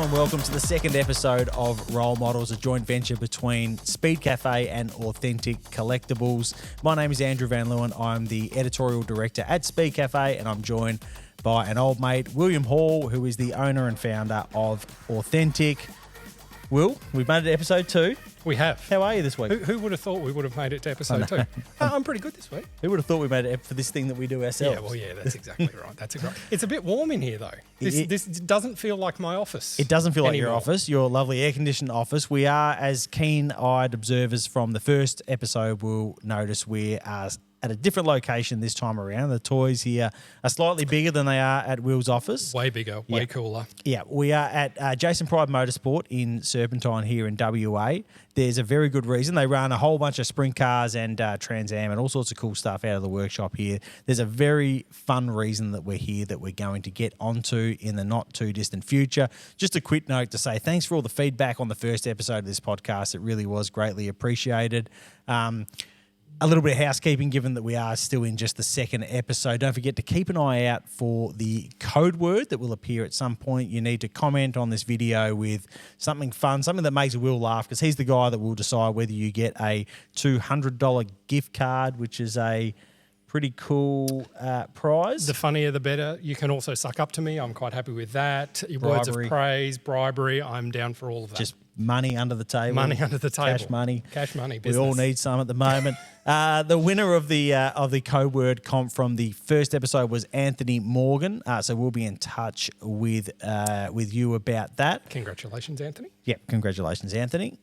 Hello and welcome to the second episode of Role Models, a joint venture between Speedcafe and Authentic Collectables. My name is Andrew van Leeuwen. I'm the editorial director at Speedcafe, and I'm joined by an old mate, William Hall, who is the owner and founder of Authentic. Will, we've made it to episode 2. We have. How are you this week? Who would have thought we would have made it to episode 2? I'm pretty good this week. Who would have thought we made it for this thing that we do ourselves? Yeah, well, yeah, that's exactly right. It's a bit warm in here, though. This doesn't feel like my office. It doesn't feel like anymore. your office, your lovely air-conditioned office. We are, as keen-eyed observers from the first episode will notice, we are at a different location this time around. The toys here are slightly bigger than they are at Will's office. Way bigger, way cooler. Yeah, we are at Jason Pride Motorsport in Serpentine here in WA. There's a very good reason. They run a whole bunch of sprint cars and Trans Am and all sorts of cool stuff out of the workshop here. There's a very fun reason that we're here that we're going to get onto in the not too distant future. Just a quick note to say thanks for all the feedback on the first episode of this podcast. It really was greatly appreciated. A little bit of housekeeping, given that we are still in just the second episode. Don't forget to keep an eye out for the code word that will appear at some point. You need to comment on this video with something fun, something that makes Will laugh, because he's the guy that will decide whether you get a $200 gift card, which is a pretty cool prize. The funnier, the better. You can also suck up to me. I'm quite happy with that. Words of praise, bribery. I'm down for all of that. Just money under the table. Money under the table. Cash money. Cash money. We Business. all need some at the moment. The winner of the code word comp from the first episode was Anthony Morgan. So we'll be in touch with you about that. Congratulations, Anthony. Yeah, congratulations, Anthony.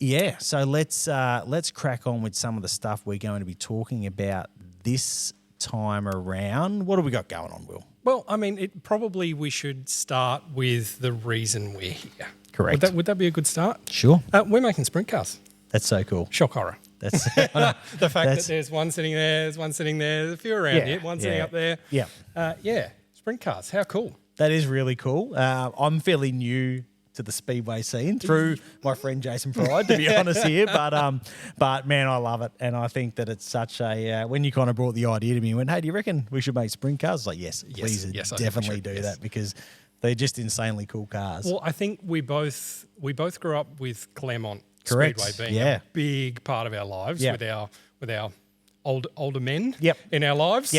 Yeah, so let's crack on with some of the stuff we're going to be talking about this time around. What have we got going on, Will? Well, I mean, we should start with the reason we're here. Correct. Would that be a good start? Sure. We're making sprint cars. That's so cool. Shock horror. That's the fact that there's one sitting there, there's one sitting there, there's a few around here, one sitting up there. Yeah. Sprint cars. How cool. That is really cool. I'm fairly new to the speedway scene through my friend Jason Pride, to be honest here, but man, I love it, and I think that it's such a when you kind of brought the idea to me and went, hey, do you reckon we should make sprint cars? I was like, yes, please, definitely do that, because they're just insanely cool cars. Well, I think we both grew up with Claremont Correct. Speedway being a big part of our lives with our older men in our lives,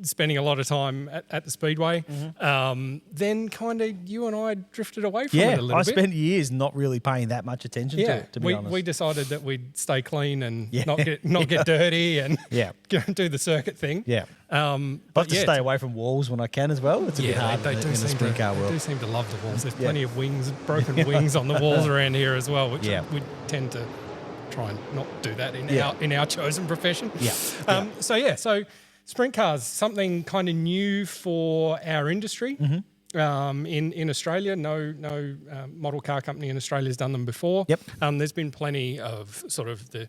spending a lot of time at the Speedway. Then kind of you and I drifted away from it a little bit. I spent years not really paying that much attention to it, to be honest. We decided that we'd stay clean and not get dirty and go and do the circuit thing. Yeah. But to stay away from walls when I can as well. It's a bit hard in the sprint car world. They do seem to love the walls. There's plenty of broken wings on the walls around here as well, which we tend to try and not do that in our chosen profession. So sprint cars, something kind of new for our industry. In Australia, no model car company in Australia has done them before. There's been plenty of sort of the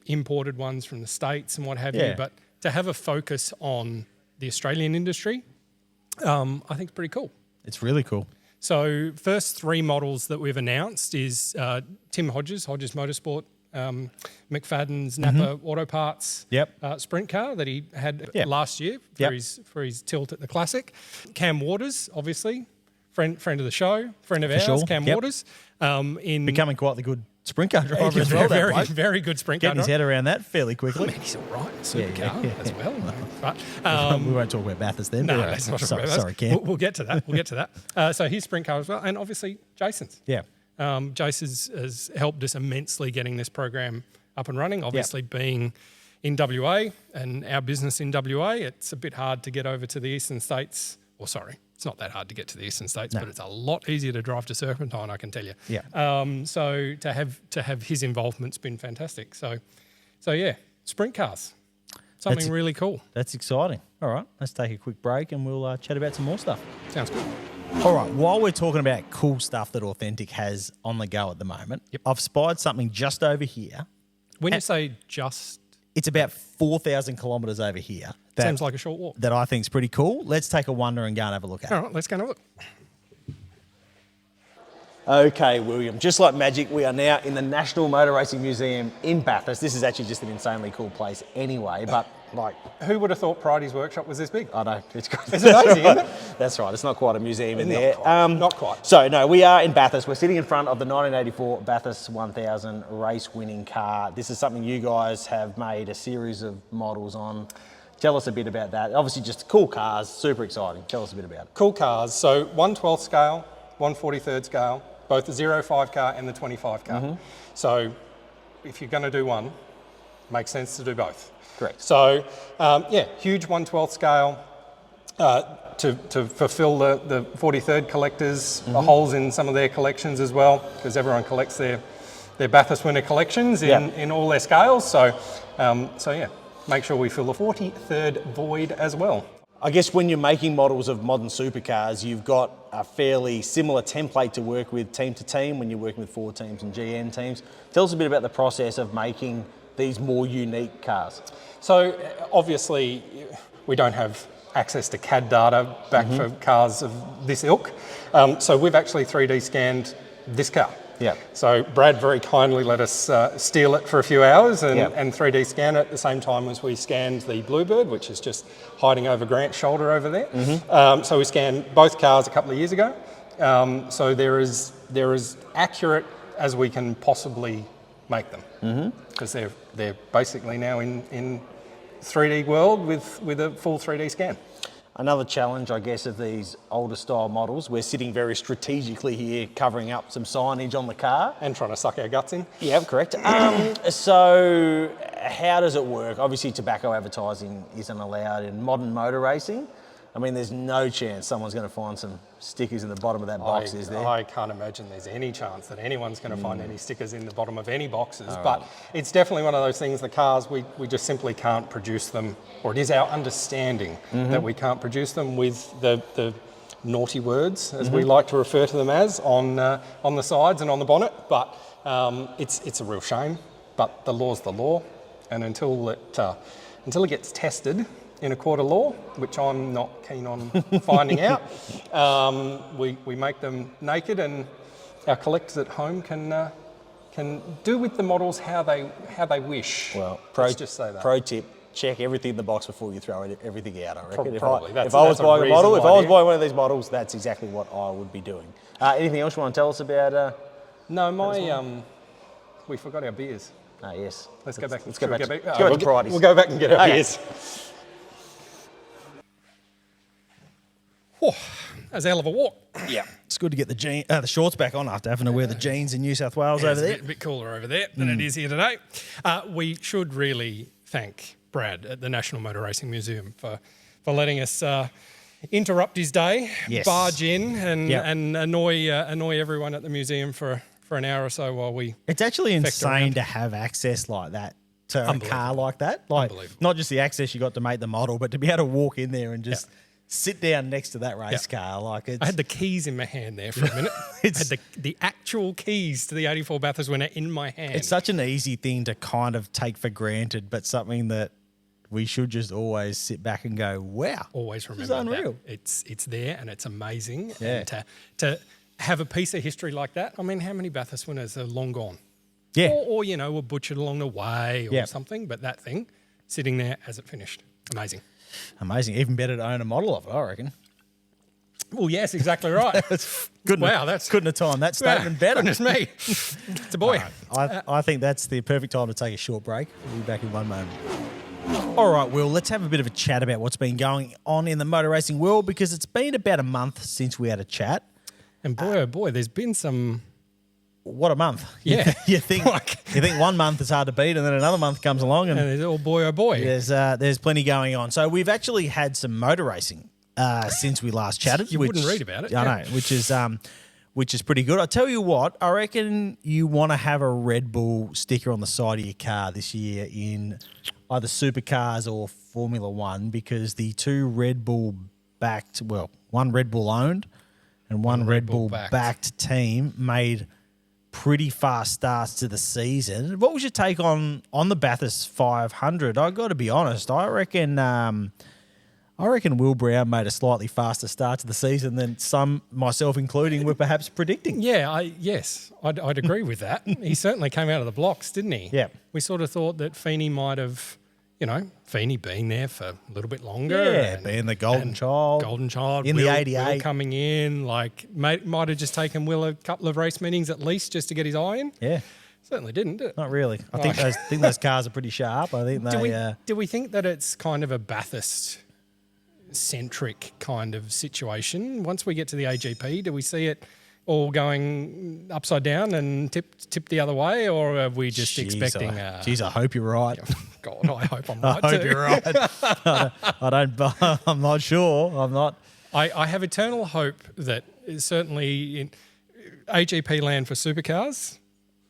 imported ones from the States and what have you, but to have a focus on the Australian industry, I think it's pretty cool. It's really cool. So first 3 models that we've announced is Tim Hodges Motorsport, McFadden's Napa Auto Parts sprint car that he had last year for his tilt at the Classic. Cam Waters, obviously, friend of the show, friend of ours, Cam Waters. Becoming quite the good sprint car driver as well. Very good sprint car driver. Getting his head around that fairly quickly. I mean, he's all right. Supercar as well. But, we won't talk about Bathurst then. No, let's not talk about that. Sorry, Cam. We'll get to that. So his sprint car as well, and obviously Jason's. Yeah. Jace has helped us immensely getting this program up and running. Obviously, being in WA and our business in WA, it's a bit hard to get over to the eastern states. Or sorry, it's not that hard to get to the eastern states, but it's a lot easier to drive to Serpentine, I can tell you. So to have his involvement's been fantastic. So yeah, sprint cars, something really cool. That's exciting. All right, let's take a quick break and we'll chat about some more stuff. Sounds good. All right, while we're talking about cool stuff that Authentic has on the go at the moment, I've spied something just over here. When you say just... It's about 4,000 kilometres over here. Seems like a short walk. That I think is pretty cool. Let's take a wander and go and have a look at it. All right, let's go and have a look. Okay, William, just like magic, we are now in the National Motor Racing Museum in Bathurst. This is actually just an insanely cool place anyway, but like... Who would have thought Priority's workshop was this big? I know, it's great. It's amazing, isn't it? That's right, it's not quite a museum in Not there. quite, not quite. So, no, we are in Bathurst. We're sitting in front of the 1984 Bathurst 1000 race-winning car. This is something you guys have made a series of models on. Tell us a bit about that. Obviously, just cool cars, super exciting. Tell us a bit about it. Cool cars. So 1/12 scale, 1/43 scale, both the 05 car and the 25 car. So if you're going to do one, makes sense to do both. Correct. So yeah, huge 1/12 scale to fulfill the 43rd collectors, holes in some of their collections as well, because everyone collects their Bathurst Winner collections in all their scales. So yeah. Make sure we fill the 43rd void as well. I guess when you're making models of modern supercars, you've got a fairly similar template to work with team to team when you're working with Ford teams and GM teams. Tell us a bit about the process of making these more unique cars. So obviously we don't have access to CAD data back for cars of this ilk. So we've actually 3D scanned this car. Yeah. So Brad very kindly let us steal it for a few hours and 3D scan it at the same time as we scanned the Bluebird, which is just hiding over Grant's shoulder over there. So we scanned both cars a couple of years ago. So they're as accurate as we can possibly make them, because they're basically now in 3D world with a full 3D scan. Another challenge, I guess, of these older style models, we're sitting very strategically here covering up some signage on the car. And trying to suck our guts in. Yeah, correct. So how does it work? Obviously tobacco advertising isn't allowed in modern motor racing. I mean, there's no chance someone's going to find some stickers in the bottom of that box, is there? I can't imagine there's any chance that anyone's going to find any stickers in the bottom of any boxes. But it's definitely one of those things, the cars, we just simply can't produce them, or it is our understanding that we can't produce them with the naughty words, as we like to refer to them as, on the sides and on the bonnet. But it's a real shame, but the law's the law. And until it gets tested in a court of law, which I'm not keen on finding out, we make them naked, and our collectors at home can do with the models how they wish. Well, let's just say that. Pro tip: check everything in the box before you throw everything out. I reckon. Probably. If I was buying a model, if I was buying one of these models, that's exactly what I would be doing. Anything else you want to tell us about? No, we forgot our beers. Yes. Let's go back. Let's go back to Priorities. Priorities. We'll go back and get our beers. Oh, that's a hell of a walk. Yeah, it's good to get the shorts back on after having to wear the jeans in New South Wales over there. It's a bit cooler over there than it is here today. We should really thank Brad at the National Motor Racing Museum for letting us interrupt his day, barge in and annoy everyone at the museum for an hour or so while we... It's actually insane to have access like that to a car like that. Like, not just the access you got to make the model, but to be able to walk in there and just... sit down next to that race car. Like, I had the keys in my hand there for a minute. I had the actual keys to the 84 Bathurst Winner in my hand. It's such an easy thing to kind of take for granted, but something that we should just always sit back and go, wow. Always remember unreal. That. It's there and it's amazing. Yeah. And to have a piece of history like that, I mean, how many Bathurst Winners are long gone? Yeah. Or were butchered along the way or something, but that thing sitting there as it finished. Amazing. Amazing. Even better to own a model of it, I reckon. Well, yes, exactly right. Couldn't have timed that statement better. Goodness me. It's a boy. Right. I think that's the perfect time to take a short break. We'll be back in one moment. All right, Will, let's have a bit of a chat about what's been going on in the motor racing world, because it's been about a month since we had a chat. And boy, oh boy, there's been some... What a month. Yeah. You think 1 month is hard to beat, and then another month comes along and there's oh boy. There's plenty going on. So we've actually had some motor racing since we last chatted. You wouldn't read about it. I know, which is pretty good. I tell you what, I reckon you want to have a Red Bull sticker on the side of your car this year in either supercars or Formula One, because the two Red Bull backed, well, one Red Bull owned and one Red Bull backed team made pretty fast starts to the season. What was your take on the Bathurst 500? I got to be honest, I reckon I reckon Will Brown made a slightly faster start to the season than some, myself including, were perhaps predicting. Yeah, I'd agree with that. He certainly came out of the blocks, didn't he? Yeah. We sort of thought that Feeney might have, Feeney being there for a little bit longer. Yeah, being the golden child. Golden child. In Will, the 88. Will coming in, might have just taken Will a couple of race meetings at least just to get his eye in. Yeah. Certainly didn't, did it? Not really. I think those cars are pretty sharp. I think Do we think that it's kind of a Bathurst-centric kind of situation? Once we get to the AGP, do we see it all going upside down and tip the other way, or are we just expecting... I hope you're right. God, I hope I'm right too. I hope you're right. I'm not sure. I'm not... I have eternal hope that certainly in AGP land for supercars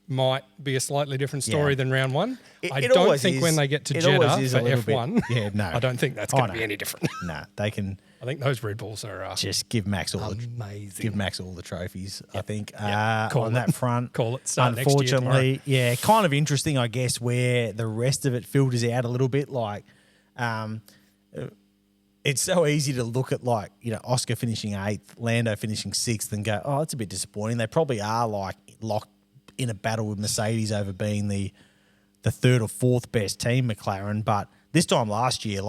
might be a slightly different story than round one. I don't think when they get to Jeddah for F1, I don't think that's going to be any different. Nah, they can... I think those Red Bulls are just give Max all amazing. Give Max all the trophies. Yep. I think on that front. Call it. Unfortunately, kind of interesting. I guess where the rest of it filters out a little bit. It's so easy to look at Oscar finishing 8th, Lando finishing 6th, and go, oh, that's a bit disappointing. They probably are locked in a battle with Mercedes over being the third or fourth best team, McLaren. But this time last year,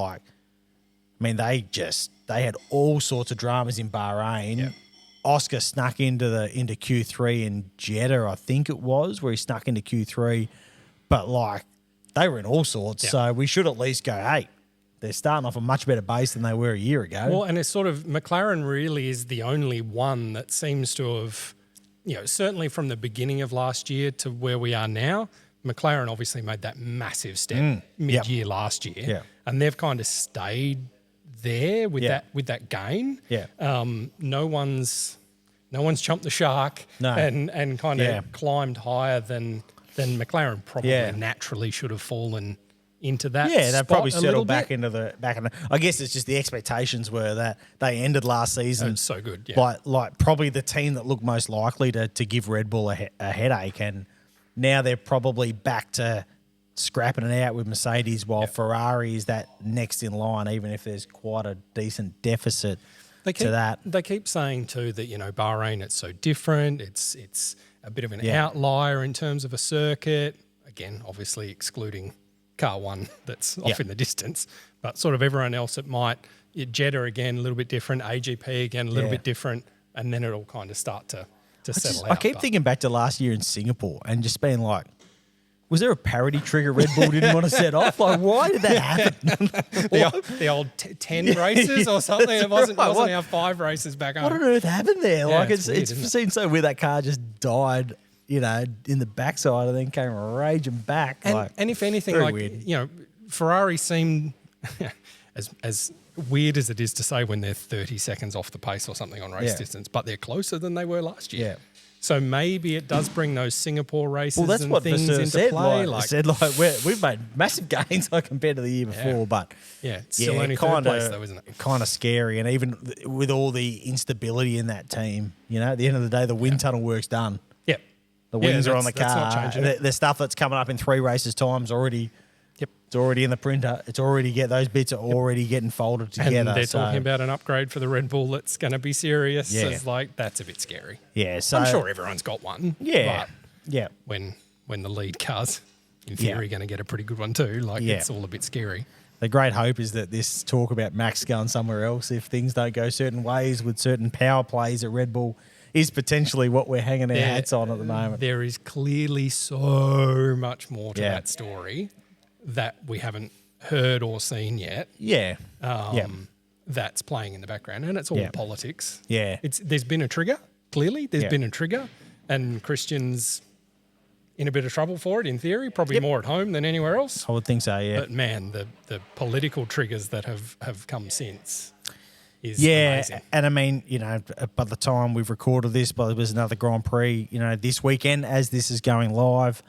they had all sorts of dramas in Bahrain. Yep. Oscar snuck into Q3 in Jeddah, I think it was, where he snuck into Q3. But they were in all sorts. Yep. So we should at least go, hey, they're starting off a much better base than they were a year ago. Well, and it's sort of McLaren really is the only one that seems to have, certainly from the beginning of last year to where we are now, McLaren obviously made that massive step mid-year last year, and they've kind of stayed there with that gain. Yeah. No one's jumped the shark and kind of climbed higher than McLaren probably naturally should have fallen into that. Yeah, they probably settled back into the. I guess it's just the expectations were that they ended last season so good. Yeah. Like probably the team that looked most likely to give Red Bull a headache, and now they're probably back to scrapping it out with Mercedes, while Ferrari is that next in line, even if there's quite a decent deficit to that. They keep saying too that Bahrain, it's so different. It's a bit of an outlier in terms of a circuit. Again, obviously excluding car one that's off in the distance, but sort of everyone else it might. Jeddah again a little bit different, AGP again a little bit different, and then it'll kind of start to settle out. I keep thinking back to last year in Singapore and just being like, was there a parity trigger Red Bull didn't want to set off? Why did that happen? the old 10 races or something. It wasn't our 5 races back home. What on earth happened there? It's weird, it seems so weird that car just died, in the backside and then came raging back. And if anything, weird. Ferrari seemed as weird as it is to say when they're 30 seconds off the pace or something on race distance, but they're closer than they were last year. Yeah. So maybe it does bring those Singapore races that's and what things Vasseur into said, play. We've made massive gains compared to the year before, but it's still only third place though, isn't it? Kind of scary, and even with all the instability in that team, at the end of the day, the wind tunnel work's done. Yep. The wings are on the car. Not changing. The stuff that's coming up in 3 races' time's already. It's already in the printer. It's already those bits are already getting folded together. And they're talking about an upgrade for the Red Bull that's going to be serious. Yeah. It's that's a bit scary. Yeah, so I'm sure everyone's got one. Yeah, but when the lead car's in theory going to get a pretty good one too, it's all a bit scary. The great hope is that this talk about Max going somewhere else, if things don't go certain ways with certain power plays at Red Bull, is potentially what we're hanging our hats on at the moment. There is clearly so much more to that story that we haven't heard or seen yet. Yeah. That's playing in the background, and it's all politics. Yeah. There's been a trigger, clearly. There's been a trigger, and Christian's in a bit of trouble for it, in theory, probably more at home than anywhere else. I would think so, yeah. But, man, the political triggers that have come since is amazing. And I mean, by the time we've recorded this, there's another Grand Prix, this weekend as this is going live.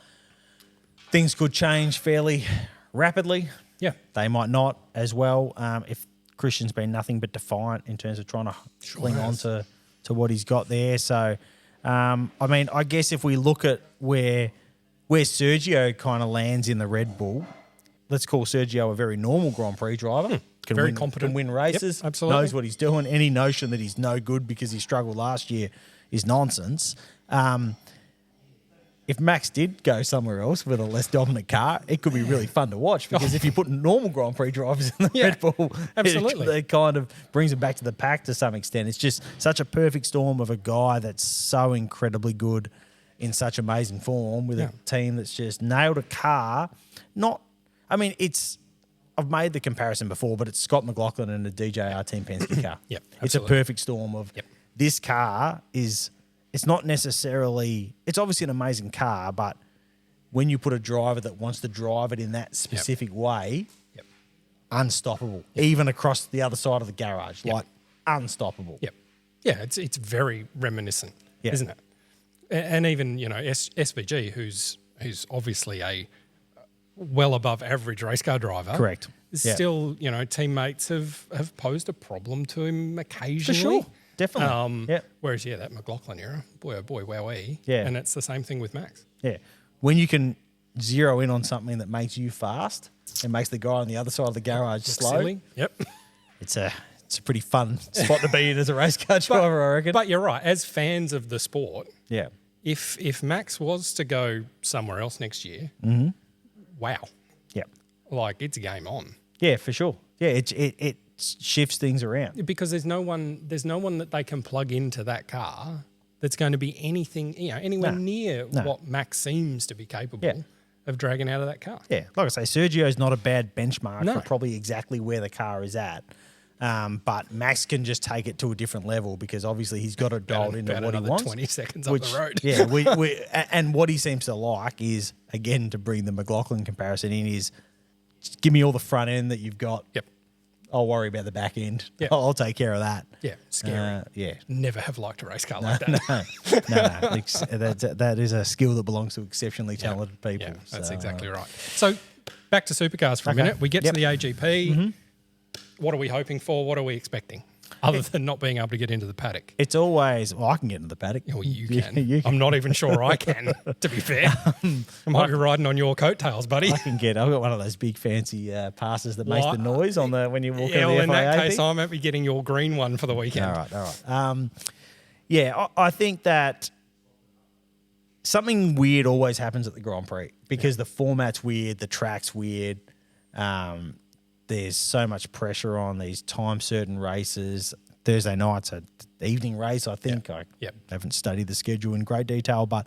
Things could change fairly rapidly. Yeah. They might not as well. If Christian's been nothing but defiant in terms of trying to cling on to what he's got there. So, I guess if we look at where Sergio kind of lands in the Red Bull, let's call Sergio a very normal Grand Prix driver. Very competent. Can win races. Yep, absolutely. Knows what he's doing. Any notion that he's no good because he struggled last year is nonsense. If Max did go somewhere else with a less dominant car, it could be really fun to watch because if you put normal Grand Prix drivers in the Red Bull, absolutely. it kind of brings it back to the pack to some extent. It's just such a perfect storm of a guy that's so incredibly good in such amazing form with a team that's just nailed a car. I've made the comparison before, but it's Scott McLaughlin and a DJR Team Penske car. It's a perfect storm of this car is... It's not necessarily... It's obviously an amazing car, but when you put a driver that wants to drive it in that specific way, unstoppable. Even across the other side of the garage. Like, unstoppable. Yeah, it's very reminiscent, isn't it? And even, SVG, who's obviously a well above average race car driver. Correct. Still, teammates have posed a problem to him occasionally. For sure. Definitely. Whereas, that McLaughlin era, boy, oh boy, wowee. Yeah. And it's the same thing with Max. Yeah. When you can zero in on something that makes you fast and makes the guy on the other side of the garage slow. Silly. Yep. It's a pretty fun spot to be in as a race car driver, I reckon. But you're right. As fans of the sport, yeah, if Max was to go somewhere else next year, wow. Yeah. Like, it's game on. Yeah, for sure. Yeah, it shifts things around because there's no one that they can plug into that car that's going to be anything anywhere near what Max seems to be capable of dragging out of that car. Yeah, like I say, Sergio's not a bad benchmark for probably exactly where the car is at. But Max can just take it to a different level because obviously he's got it dialed into what he wants. 20 seconds up the road. Yeah, and what he seems to like is, again, to bring the McLaughlin comparison in, is just give me all the front end that you've got. Yep. I'll worry about the back end. Yep. I'll take care of that. Yeah, scary. Yeah. Never have liked a race car like that. No. That is a skill that belongs to exceptionally talented people. Yeah, that's exactly right. So back to supercars for a minute. We get to the AGP. Mm-hmm. What are we hoping for? What are we expecting? Other than not being able to get into the paddock. It's always... Well, I can get into the paddock. Well, you can. You can. I'm not even sure I can, to be fair. I might be riding on your coattails, buddy. I've got one of those big fancy passes that makes the noise on the when you walk in the in that FIA case, thing. I might be getting your green one for the weekend. All right. I think that something weird always happens at the Grand Prix because the format's weird, the track's weird. There's so much pressure on these time-certain races. Thursday night's an evening race, I think. I haven't studied the schedule in great detail, but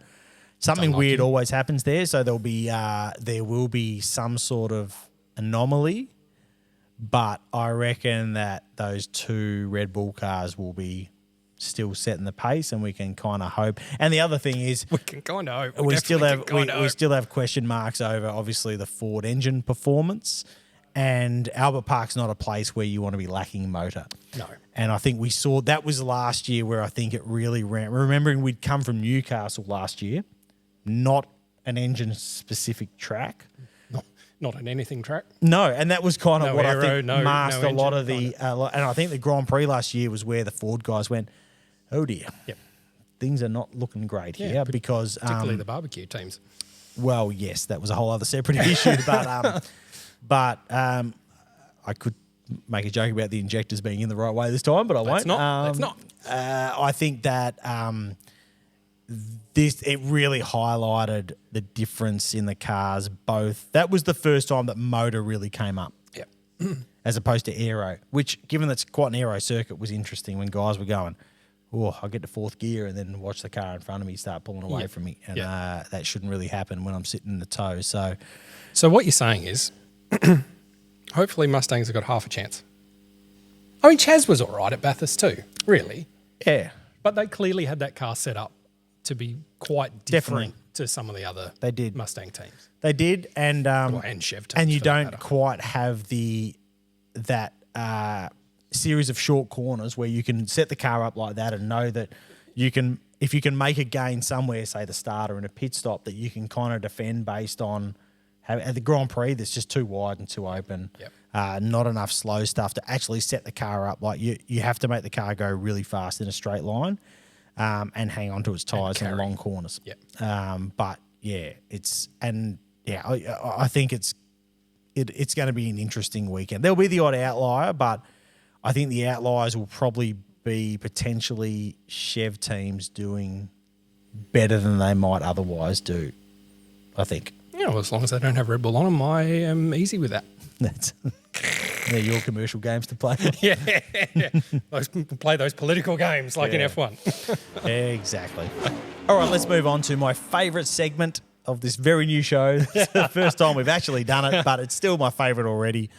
something weird always happens there. So there will be some sort of anomaly, but I reckon that those two Red Bull cars will be still setting the pace, and we can kind of hope. And the other thing is, we can kind of hope. We still have question marks over obviously the Ford engine performance. And Albert Park's not a place where you want to be lacking motor. No. And I think we saw that was last year where I think it really ran. Remembering we'd come from Newcastle last year, not an engine-specific track. Not an anything track. No, and that was kind of what I think masked a lot of the... and I think the Grand Prix last year was where the Ford guys went, oh dear, things are not looking great here because... Particularly the barbecue teams. Well, yes, that was a whole other separate issue, but I could make a joke about the injectors being in the right way this time, but I won't. Let's not. I think that it really highlighted the difference in the cars. Both that was the first time that motor really came up, as opposed to aero. Which, given that's quite an aero circuit, was interesting when guys were going, "Oh, I'll get to fourth gear and then watch the car in front of me start pulling away from me," and that shouldn't really happen when I'm sitting in the toe. So what you're saying is, hopefully Mustangs have got half a chance. I mean, Chaz was all right at Bathurst too, really. Yeah. But they clearly had that car set up to be quite different to some of the other Mustang teams. They did, and Chev teams. And you don't quite have that series of short corners where you can set the car up like that and know that you can, if you can make a gain somewhere, say the starter in a pit stop, that you can kind of defend based on. At the Grand Prix, that's just too wide and too open. Not enough slow stuff to actually set the car up. Like you have to make the car go really fast in a straight line, and hang on to its tyres in long corners. I think it's going to be an interesting weekend. There'll be the odd outlier, but I think the outliers will probably be potentially Chev teams doing better than they might otherwise do, I think. Yeah, well, as long as they don't have Red Bull on them, I am easy with that. They're your commercial games to play. Yeah. Play those political games like in F1. Exactly. All right, let's move on to my favourite segment of this very new show. It's the first time we've actually done it, but it's still my favourite already.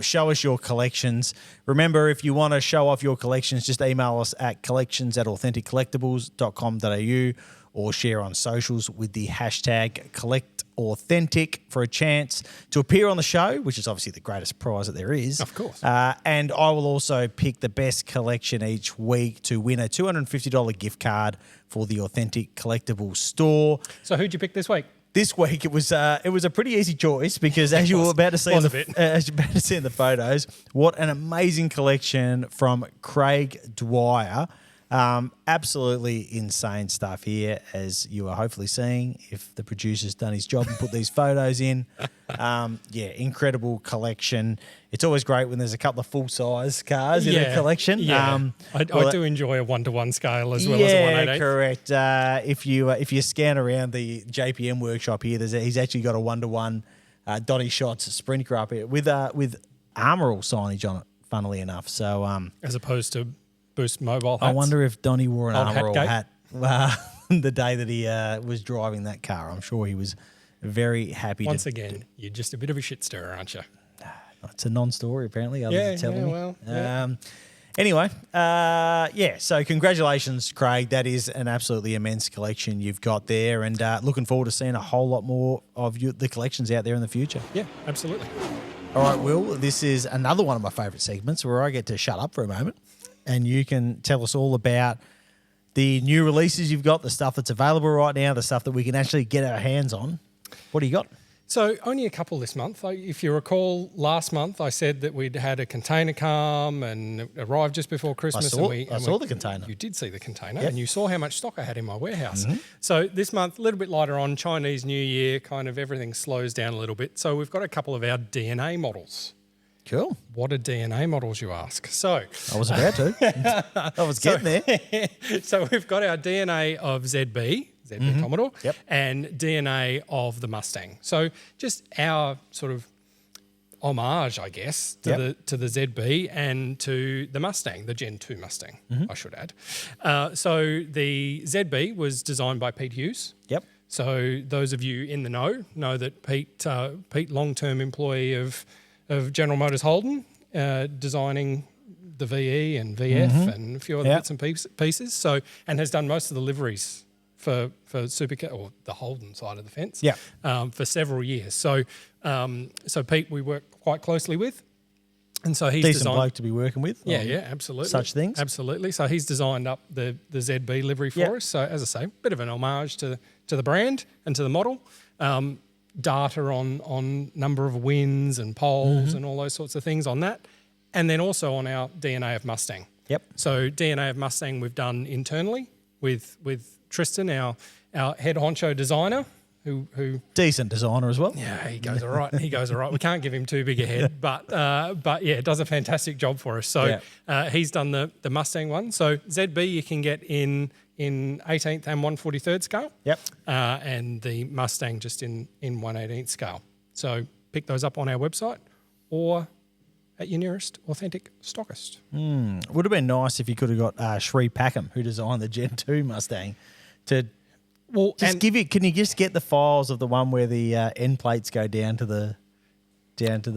Show us your collections. Remember, if you want to show off your collections, just email us at collections@authenticcollectables.com.au or share on socials with the hashtag #CollectAuthentic for a chance to appear on the show, which is obviously the greatest prize that there is. Of course. And I will also pick the best collection each week to win a $250 gift card for the Authentic Collectables store. So who'd you pick this week? This week it was a pretty easy choice because as you were about to see in the photos, what an amazing collection from Craig Dwyer. Absolutely insane stuff here, as you are hopefully seeing if the producer's done his job and put these photos in. Incredible collection. It's always great when there's a couple of full-size cars in a collection. Yeah. I do enjoy a 1-to-1 scale as well as a 1/8. Yeah, correct. If you scan around the JPM workshop here, he's actually got a 1-to-1 Donny Shots sprint car up here with Armour All signage on it, funnily enough. So as opposed to Boost mobile hats. I wonder if Donny wore an Armour All hat the day that he was driving that car. I'm sure he was very happy. Once again, you're just a bit of a shit stirrer, aren't you? It's a non-story, apparently. Others are telling me. Well, Anyway, so congratulations, Craig. That is an absolutely immense collection you've got there, and looking forward to seeing a whole lot more of the collections out there in the future. Yeah, absolutely. All right, Will, this is another one of my favourite segments where I get to shut up for a moment and you can tell us all about the new releases you've got, the stuff that's available right now, the stuff that we can actually get our hands on. What do you got? So only a couple this month. If you recall, last month I said that we'd had a container come and arrived just before Christmas. I saw the container. You did see the container, and you saw how much stock I had in my warehouse. Mm-hmm. So this month, a little bit lighter on, Chinese New Year, kind of everything slows down a little bit. So we've got a couple of our DNA models. Cool. What are DNA models, you ask? So I was about to. I was getting there. So we've got our DNA of ZB Commodore, and DNA of the Mustang. So just our sort of homage, I guess, to the ZB and to the Mustang, the Gen 2 Mustang, I should add. So the ZB was designed by Pete Hughes. Yep. So those of you in the know that Pete, long-term employee of General Motors Holden, designing the VE and VF and a few other bits and pieces. So, and has done most of the liveries for Supercar, or the Holden side of the fence, for several years. So Pete, we work quite closely with, and so he's decent bloke to be working with. Yeah, absolutely. Such things, absolutely. So he's designed up the ZB livery for us. So as I say, bit of an homage to the brand and to the model. Data on number of wins and poles and all those sorts of things on that, and then also on our DNA of Mustang. Yep. So DNA of Mustang we've done internally with Tristan, our head honcho designer, who decent designer as well. Yeah, he goes all right. We can't give him too big a head, but yeah, does a fantastic job for us. So he's done the Mustang one. So ZB you can get in 18th and 1/43rd scale. Yep. And the Mustang just in 1/18th scale. So pick those up on our website or at your nearest authentic stockist. Would have been nice if you could have got Sri Packham, who designed the Gen 2 Mustang, to can you just get the files of the one where the end plates go down to the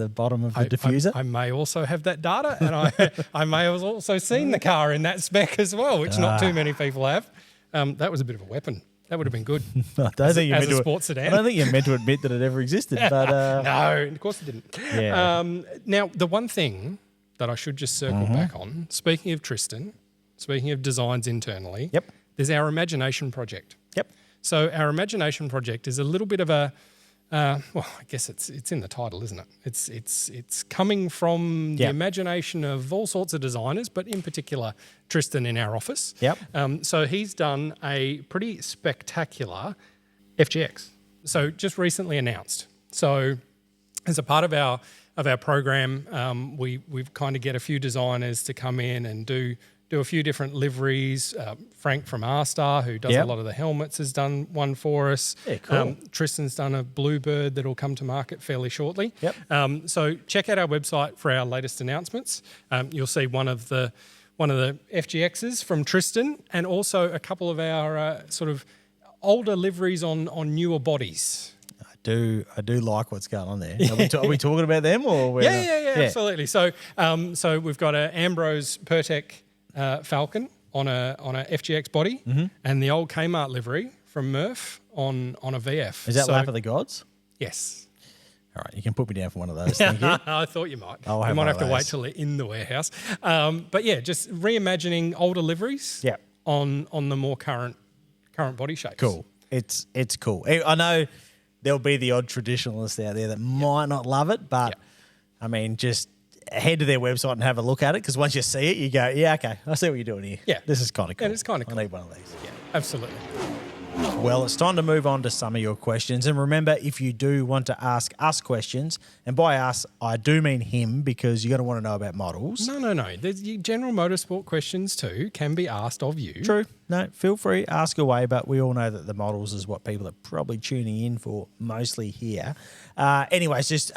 bottom of the diffuser? I may also have that data, and I may have also seen the car in that spec as well, which not too many people have. That was a bit of a weapon. That would have been good. As a sports sedan. I don't think you're meant to admit that it ever existed. But no, of course it didn't. Yeah. Now, the one thing that I should just circle back on, speaking of Tristan, speaking of designs internally, there's our Imagination project. Yep. So our Imagination project is a little bit of a well, I guess it's in the title, isn't it? It's coming from the imagination of all sorts of designers, but in particular Tristan in our office. Yep. So he's done a pretty spectacular FGX. So just recently announced. So as a part of our program, we've kind of get a few designers to come in and do a few different liveries. Frank from R-Star, who does a lot of the helmets, has done one for us. Yeah, cool. Tristan's done a Bluebird that'll come to market fairly shortly. Yep. So check out our website for our latest announcements. You'll see one of the FGXs from Tristan, and also a couple of our sort of older liveries on newer bodies. I do like what's going on there. Are we talking about them or? Yeah, absolutely. So we've got an Ambrose Pertec Falcon on a FGX body, and the old Kmart livery from Murph on a VF. Is that Lap of the Gods? Yes. All right, you can put me down for one of those. Thank you. I thought you might. You might have to wait till they're in the warehouse. But yeah, just reimagining older liveries on the more current body shapes. Cool. It's cool. I know there'll be the odd traditionalist out there that might not love it, but I mean, just head to their website and have a look at it, because once you see it, you go, yeah, okay, I see what you're doing here. Yeah. This is kind of cool. And it's kind of cool. I need one of these. Yeah, absolutely. Well, it's time to move on to some of your questions. And remember, if you do want to ask us questions, and by us, I do mean him, because you're going to want to know about models. No. There's general motorsport questions too can be asked of you. True. No, feel free, ask away, but we all know that the models is what people are probably tuning in for mostly here. Anyways, just,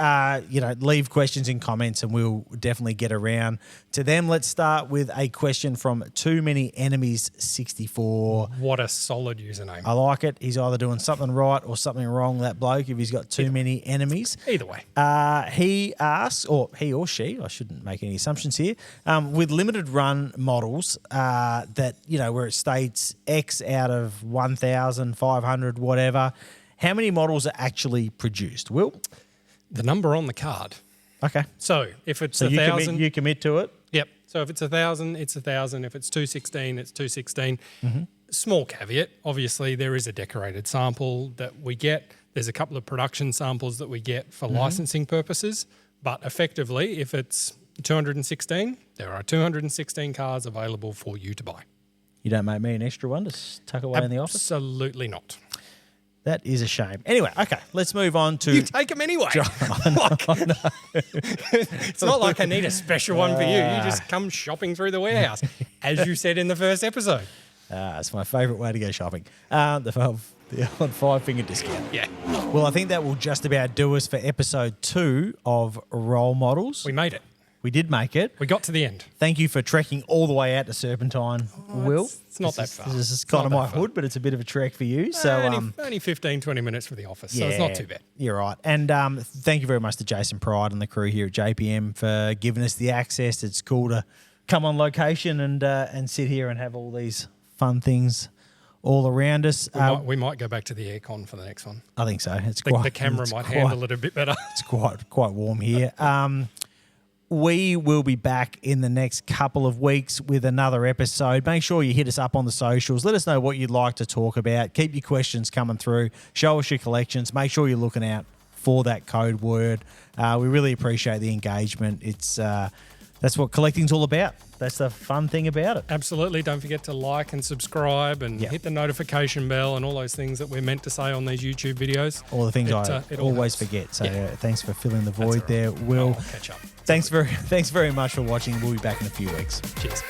leave questions in comments and we'll definitely get around to them. Let's start with a question from Too Many Enemies 64. What a solid username. I like it. He's either doing something right or something wrong, that bloke, if he's got too many enemies. Either way. He asks, or he or she, I shouldn't make any assumptions here, with limited run models that, where it states X out of 1,500, whatever, how many models are actually produced? Will? The number on the card. Okay. So if it's 1,000... You commit to it? Yep. So if it's 1,000, it's 1,000. If it's 216, it's 216. Small caveat, obviously there is a decorated sample that we get. There's a couple of production samples that we get for licensing purposes. But effectively, if it's 216, there are 216 cars available for you to buy. You don't make me an extra one to tuck away in the office? Absolutely not. That is a shame. Anyway, okay, let's move on to... You take them anyway. It's not like I need a special one for you. You just come shopping through the warehouse, as you said in the first episode. It's my favourite way to go shopping. The odd 5-finger discount. Yeah. Well, I think that will just about do us for episode 2 of Role Models. We made it. We did make it. We got to the end. Thank you for trekking all the way out to Serpentine, Will. It's not that far. This is kind of my hood, but it's a bit of a trek for you. So only 15, 20 minutes from the office, so it's not too bad. You're right. And thank you very much to Jason Pride and the crew here at JPM for giving us the access. It's cool to come on location and sit here and have all these fun things all around us. We might go back to the aircon for the next one. I think so. The camera might handle it a bit better. It's quite warm here. We will be back in the next couple of weeks with another episode. Make sure you hit us up on the socials. Let us know what you'd like to talk about. Keep your questions coming through. Show us your collections. Make sure you're looking out for that code word. We really appreciate the engagement. It's that's what collecting's all about. That's the fun thing about it. Absolutely. Don't forget to like and subscribe and hit the notification bell and all those things that we're meant to say on these YouTube videos. All the things I always forget. So thanks for filling the void there, Will. I'll catch up. Thanks very much for watching. We'll be back in a few weeks. Cheers.